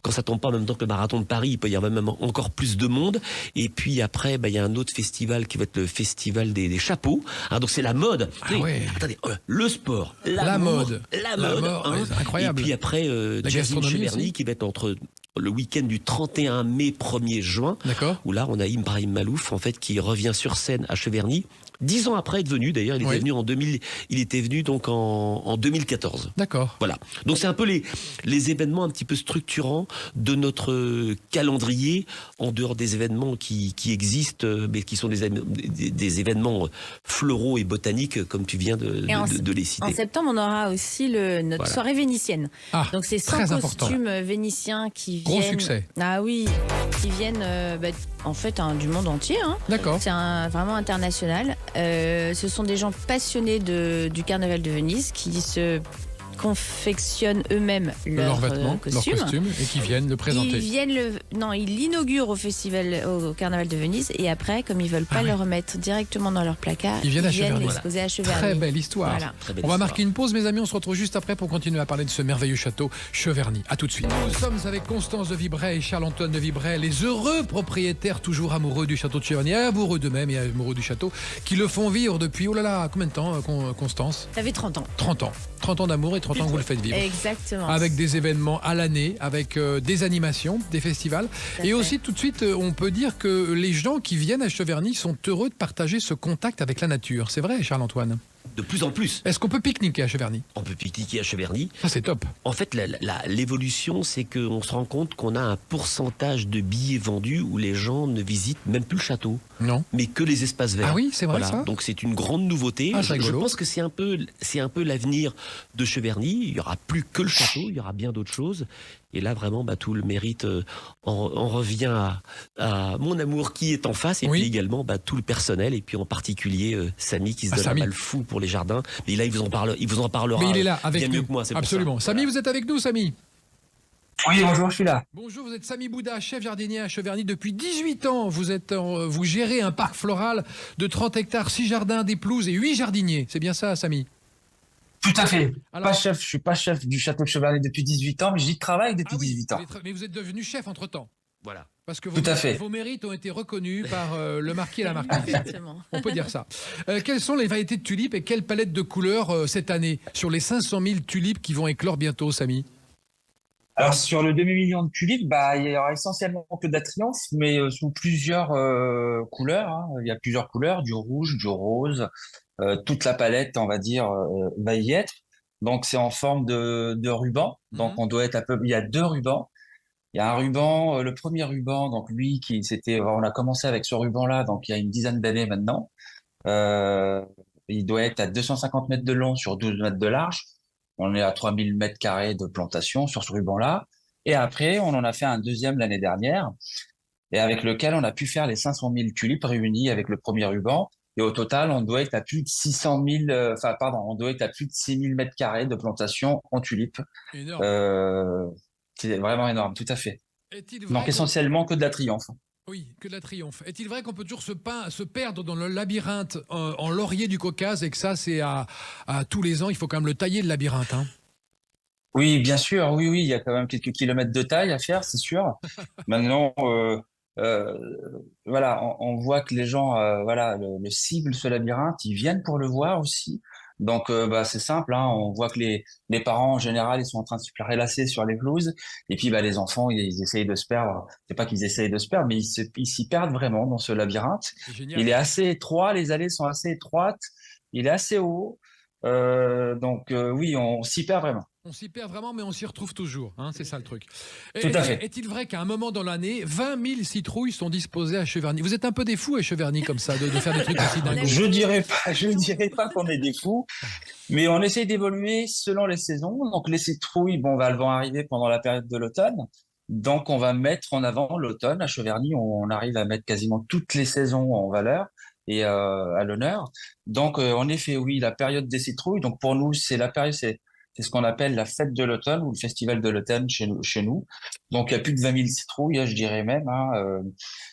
quand ça tombe pas en même temps que le marathon de Paris, il peut y avoir même encore plus de monde. Et puis après, il y a un autre festival qui va être le festival des chapeaux. Hein, donc c'est la mode. Ah ouais. Attendez, le sport, La mode. la La mode, mort, hein. ouais, c'est incroyable. Et puis après, La Jazzine gastronomie Cheverny aussi. qui va être entre le week-end du 31 mai, 1er juin, D'accord. où là on a Ibrahim Malouf en fait qui revient sur scène à Cheverny. 10 ans après être venu, d'ailleurs, il était venu en 2000, il était venu donc en 2014. D'accord. Voilà. Donc c'est un peu les événements un petit peu structurants de notre calendrier, en dehors des événements qui existent, mais qui sont des événements floraux et botaniques, comme tu viens de les citer. En septembre, on aura aussi notre soirée vénitienne. Ah, Donc c'est 100 très important. costumes vénitiens qui viennent. Gros succès. Ah oui, qui viennent en fait du monde entier. Hein. D'accord. C'est vraiment international. Ce sont des gens passionnés du carnaval de Venise qui se confectionnent eux-mêmes Leurs vêtements, leurs costumes. costumes, et qui viennent le présenter. Ils l'inaugurent au carnaval de Venise et après, comme ils veulent pas le remettre directement dans leur placard, Ils viennent à Cheverny. l'exposer à Cheverny. Très belle histoire. Voilà. Très belle On va histoire. marquer une pause, mes amis. On se retrouve juste après pour continuer à parler de ce merveilleux château Cheverny. À tout de suite. Nous sommes avec Constance de Vibray et Charles-Antoine de Vibray, les heureux propriétaires toujours amoureux du château de Cheverny, amoureux d'eux-mêmes et amoureux du château, qui le font vivre depuis, combien de temps, Constance? Ça fait 30 ans. 30 ans. 30 ans d'amour et 30 ans que vous le faites vivre. Exactement. Avec des événements à l'année, avec des animations, des festivals. à Et fait. aussi, tout de suite, on peut dire que les gens qui viennent à Cheverny sont heureux de partager ce contact avec la nature. C'est vrai, Charles-Antoine? De plus en plus, Est-ce qu'on peut pique-niquer à Cheverny? on peut pique-niquer à Cheverny. Ça, c'est top. En fait, l'évolution, c'est qu'on se rend compte qu'on a un pourcentage de billets vendus où les gens ne visitent même plus le château, Non? mais que les espaces verts. Ah oui, c'est vrai, Voilà. ça? Donc c'est une grande nouveauté. Ah, c'est je rigolo. pense que c'est un peu l'avenir de Cheverny. Il y aura plus que le château, il y aura bien d'autres choses. Et là, vraiment, tout le mérite en revient à mon amour qui est en face, et Oui. puis également tout le personnel, et puis en particulier Samy qui se donne Samy. un mal fou pour les jardins. Et là, il vous en parlera. Mais il est là, avec bien nous. mieux que moi. C'est pour Absolument. ça. Samy, vous êtes avec nous, Samy? Oui, bonjour, je suis là. Bonjour, vous êtes Samy Bouda, chef jardinier à Cheverny depuis 18 ans. Vous gérez un parc floral de 30 hectares, 6 jardins, des pelouses et 8 jardiniers. C'est bien ça, Samy? Tout à fait. Alors- Je suis pas chef du château de Cheverny depuis 18 ans, mais j'y travaille depuis Ah oui, 18 ans. mais vous êtes devenu chef entre-temps. Voilà. Parce que Tout à fait. vos mérites ont été reconnus par le marquis et la marquise. Exactement. On peut dire ça. Quelles sont les variétés de tulipes et quelle palette de couleurs cette année sur les 500 000 tulipes qui vont éclore bientôt, Samy? Alors, sur le demi-million de tulipes, il y aura essentiellement que de la triomphe, mais sous plusieurs couleurs. Hein. Il y a plusieurs couleurs, du rouge, du rose, toute la palette, on va dire, va y être. Donc, c'est en forme de ruban. Donc, on doit être il y a 2 rubans. Il y a un ruban, le premier ruban, donc lui, on a commencé avec ce ruban-là, donc il y a une dizaine d'années maintenant. Il doit être à 250 mètres de long sur 12 mètres de large. On est à 3000 mètres carrés de plantation sur ce ruban-là. Et après, on en a fait un deuxième l'année dernière, et avec lequel on a pu faire les 500 000 tulipes réunies avec le premier ruban. Et au total, on doit être à plus de 600 000, on doit être à plus de 6 000 mètres carrés de plantation en tulipes. Énorme. C'est vraiment énorme, tout à fait. Est-il Donc vrai essentiellement que de la triomphe. Oui, que de la triomphe. Est-il vrai qu'on peut toujours se perdre dans le labyrinthe en laurier du Caucase et que ça, c'est à tous les ans, il faut quand même le tailler, le labyrinthe, hein? Oui, bien sûr, oui, il y a quand même quelques kilomètres de taille à faire, c'est sûr. Maintenant, euh, voilà, on voit que les gens, voilà, le ciblent ce labyrinthe, ils viennent pour le voir aussi. Donc, c'est simple, hein, on voit que les parents, en général, ils sont en train de se prélasser sur les pelouses, et puis, les enfants, ils essayent de se perdre. C'est pas qu'ils essayent de se perdre, mais ils s'y perdent vraiment dans ce labyrinthe. C'est génial. Il est assez étroit, les allées sont assez étroites, il est assez haut, oui, on s'y perd vraiment. On s'y perd vraiment, mais on s'y retrouve toujours, hein, c'est ça le truc. Tout à fait. Est-il vrai qu'à un moment dans l'année, 20 000 citrouilles sont disposées à Cheverny? Vous êtes un peu des fous à Cheverny comme ça, de faire des trucs aussi dingues. Je dirais pas qu'on est des fous, mais on essaye d'évoluer selon les saisons. Donc les citrouilles, elles vont arriver pendant la période de l'automne. Donc on va mettre en avant l'automne. À Cheverny, on arrive à mettre quasiment toutes les saisons en valeur et à l'honneur. Donc en effet, oui, la période des citrouilles. Donc pour nous, c'est la période, c'est ce qu'on appelle la fête de l'automne ou le festival de l'automne chez nous. Donc, il y a plus de 20 000 citrouilles, hein, je dirais même.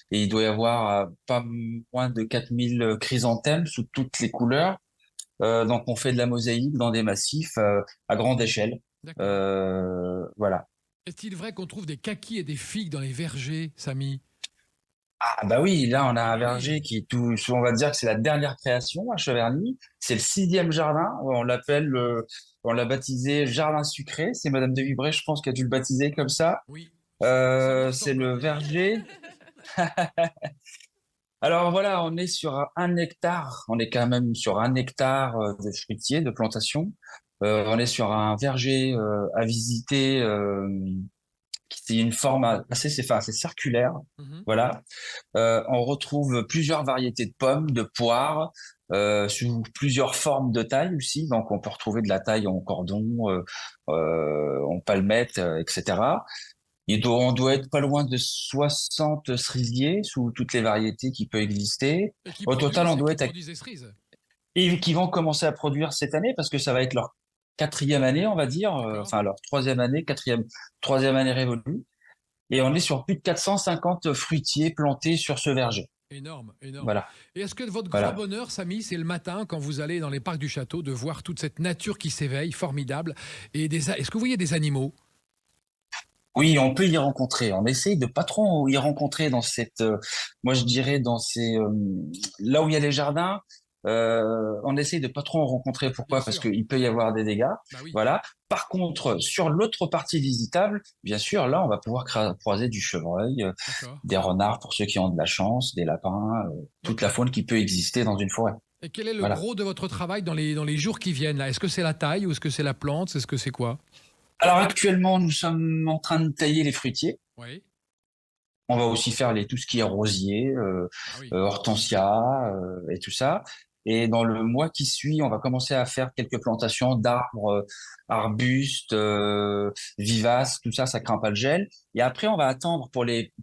Et il doit y avoir pas moins de 4 000 chrysanthèmes sous toutes les couleurs. Donc, on fait de la mosaïque dans des massifs à grande échelle. Voilà. Est-il vrai qu'on trouve des kakis et des figues dans les vergers, Samy? Ah bah oui, là on a un verger qui est tout, on va dire que c'est la dernière création à Cheverny. C'est le 6e jardin. On l'a baptisé Jardin Sucré. C'est Madame de Vibray, je pense, qui a dû le baptiser comme ça. Oui. C'est le verger. Alors voilà, on est sur 1 hectare. On est quand même sur 1 hectare de fruitiers, de plantation. On est sur un verger à visiter. C'est une forme assez circulaire. Mhm. Voilà. On retrouve plusieurs variétés de pommes, de poires, sous plusieurs formes de taille aussi. Donc, on peut retrouver de la taille en cordon, en palmette, etc. On doit être pas loin de 60 cerisiers sous toutes les variétés qui peuvent exister. Au total, on doit être des cerises. et qui vont commencer à produire cette année parce que ça va être leur 4e année, on va dire, leur 3e année, troisième année révolue. Et on est sur plus de 450 fruitiers plantés sur ce verger. Énorme, énorme. Voilà. Et est-ce que votre grand bonheur, Samy, c'est le matin, quand vous allez dans les parcs du château, de voir toute cette nature qui s'éveille, formidable, et est-ce que vous voyez des animaux? Oui, on peut y rencontrer. On essaye de pas trop y rencontrer dans moi je dirais là où il y a les jardins. On essaye de pas trop en rencontrer. Pourquoi? Parce qu'il peut y avoir des dégâts. Bah oui. Voilà. Par contre, sur l'autre partie visitable, bien sûr, là, on va pouvoir croiser du chevreuil, des renards pour ceux qui ont de la chance, des lapins, toute la faune qui peut exister dans une forêt. Et quel est le gros de votre travail dans les jours qui viennent là? Est-ce que c'est la taille ou est-ce que c'est la plante? Est-ce que c'est quoi? Alors actuellement, nous sommes en train de tailler les fruitiers. Oui. On va aussi faire tout ce qui est rosier, hortensia et tout ça. Et dans le mois qui suit, on va commencer à faire quelques plantations d'arbres, arbustes, vivaces, tout ça, ça craint pas le gel. Et après, on va attendre pour les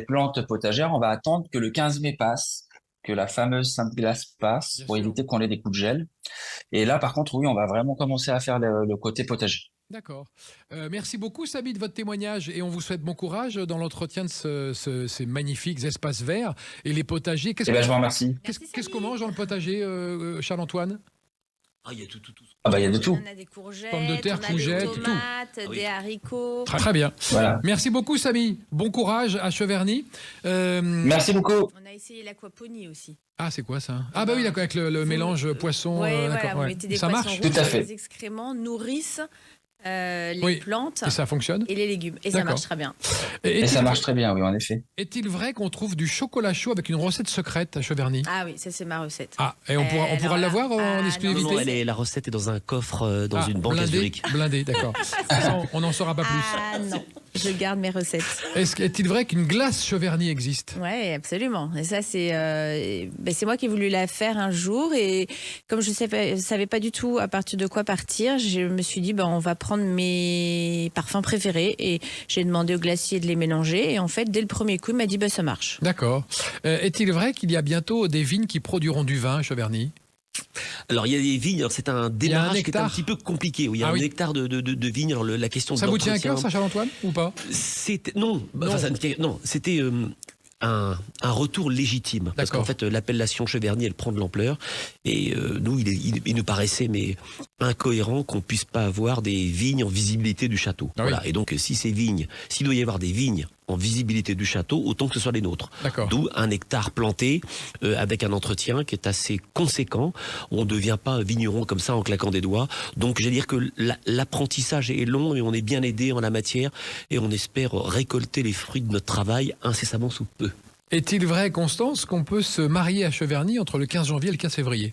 plantes potagères, on va attendre que le 15 mai passe, que la fameuse Sainte Glace passe, pour éviter qu'on ait des coups de gel. Et là, par contre, oui, on va vraiment commencer à faire le côté potager. D'accord. Merci beaucoup, Samy, de votre témoignage et on vous souhaite bon courage dans l'entretien de ces magnifiques espaces verts et les potagers. Je vous remercie. Qu'est-ce qu'on mange dans le potager, Charles-Antoine? Il y a tout. Ah bah il y a de tout. On a des courgettes, Pommes de terre, on a courgettes, des tomates, des haricots. Très bien. Voilà. Merci beaucoup, Samy. Bon courage à Cheverny. Merci beaucoup. On a essayé l'aquaponie aussi. Ah, c'est quoi ça? Ah bah oui, d'accord, avec le mélange poisson. Voilà, d'accord, vous mettez des ça poissons marche? rouges, Tout à fait. les excréments nourrissent les Oui. plantes Et ça fonctionne? et les légumes. Et ça D'accord. marche très bien. Et ça marche très bien, oui, en effet. Est-il vrai qu'on trouve du chocolat chaud avec une recette secrète à Cheverny? Ah oui, ça c'est ma recette. Ah, et on pourra l'avoir en exclusivité? Non, la recette est dans un coffre dans une banque à blindé, Zurich. blindé, d'accord. Ça, on n'en saura pas plus. Ah non. Je garde mes recettes. Est-il vrai qu'une glace Cheverny existe? Oui, absolument. Et ça, c'est moi qui ai voulu la faire un jour. Et comme je ne savais pas du tout à partir de quoi partir, je me suis dit, on va prendre mes parfums préférés. Et j'ai demandé au glacier de les mélanger. Et en fait, dès le premier coup, il m'a dit, ça marche. D'accord. Est-il vrai qu'il y a bientôt des vignes qui produiront du vin à Cheverny? Alors, il y a des vignes, alors, c'est un démarrage qui est un petit peu compliqué. Oui, il y a un hectare de vignes. Alors, la question ça de vous tient à l'entretien... cœur, ça, Charles-Antoine, ou pas? Non, c'était un retour légitime. Parce qu'en fait, l'appellation Cheverny, elle prend de l'ampleur. Et nous, il nous paraissait incohérent qu'on puisse pas avoir des vignes en visibilité du château. Ah voilà. oui. Et donc, s'il doit y avoir des vignes en visibilité du château, autant que ce soit les nôtres. D'où un hectare planté avec un entretien qui est assez conséquent. On ne devient pas vigneron comme ça en claquant des doigts. Donc, j'allais dire que l'apprentissage est long et on est bien aidé en la matière et on espère récolter les fruits de notre travail incessamment sous peu. Est-il vrai, Constance, qu'on peut se marier à Cheverny entre le 15 janvier et le 15 février?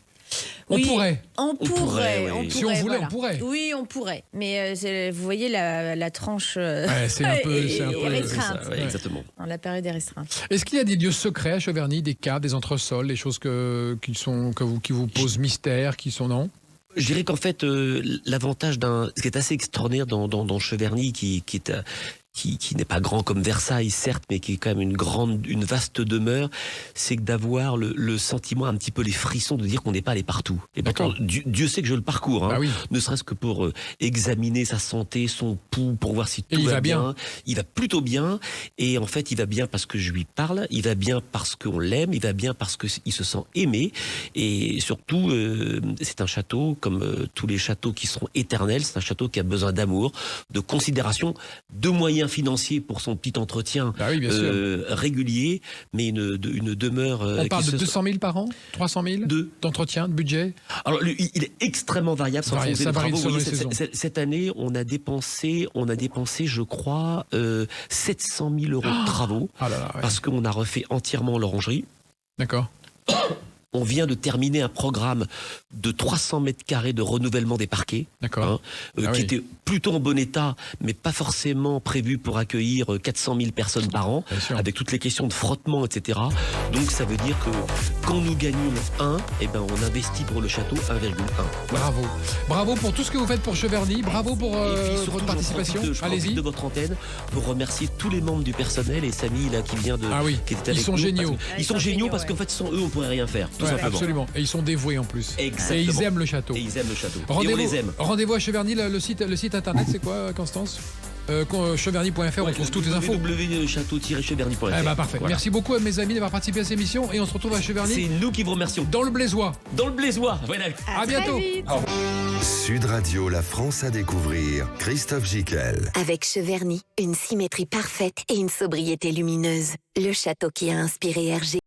On pourrait. Si on voulait, on pourrait. Oui, on pourrait. Mais vous voyez la tranche c'est un peu restreinte. Exactement. Dans la période est restreinte. Est-ce qu'il y a des lieux secrets à Cheverny, des caves, des entresols, des choses qui vous posent mystère, qui sont non? Je dirais qu'en fait, l'avantage ce qui est assez extraordinaire dans Cheverny, qui n'est pas grand comme Versailles, certes, mais qui est quand même une vaste demeure, c'est que d'avoir le sentiment, un petit peu les frissons de dire qu'on n'est pas allé partout. Et pourtant, Dieu sait que je le parcours, oui. Ne serait-ce que pour examiner sa santé, son pouls, pour voir si tout va bien. Il va plutôt bien, et en fait, il va bien parce que je lui parle, il va bien parce qu'on l'aime, il va bien parce qu'il se sent aimé, et surtout, c'est un château, comme tous les châteaux qui seront éternels, c'est un château qui a besoin d'amour, de considération, de moyens financiers pour son petit entretien régulier, mais une demeure... On parle de 200 000 par an, 300 000 d'entretien, de budget? Alors, il est extrêmement variable. Ça varie selon les saisons. Cette année, on a dépensé, je crois, 700 000 euros de travaux, parce qu'on a refait entièrement l'orangerie. D'accord. On vient de terminer un programme de 300 mètres carrés de renouvellement des parquets, qui était plutôt en bon état, mais pas forcément prévu pour accueillir 400 000 personnes par an, avec toutes les questions de frottement, etc. Donc ça veut dire que quand nous gagnons 1, on investit pour le château 1,1. Voilà. Bravo pour tout ce que vous faites pour Cheverny, bravo pour votre participation. Allez-y. De votre antenne pour remercier tous les membres du personnel et Samy là qui vient de... qui était avec ils sont géniaux. Ils sont géniaux parce qu'en fait sans eux on pourrait rien faire. Absolument. Et ils sont dévoués en plus. Exactement. Et ils aiment le château. Et on les aime. Rendez-vous à Cheverny, le site internet, c'est quoi, Constance? Cheverny.fr, on trouve toutes les infos. www.château-cheverny.fr. Parfait. Voilà. Merci beaucoup à mes amis d'avoir participé à cette émission et on se retrouve à Cheverny. C'est nous qui vous remercions. Dans le Blaisois. Voilà. À bientôt. Sud Radio, la France à découvrir. Christophe Gicquel. Avec Cheverny, une symétrie parfaite et une sobriété lumineuse. Le château qui a inspiré Hergé.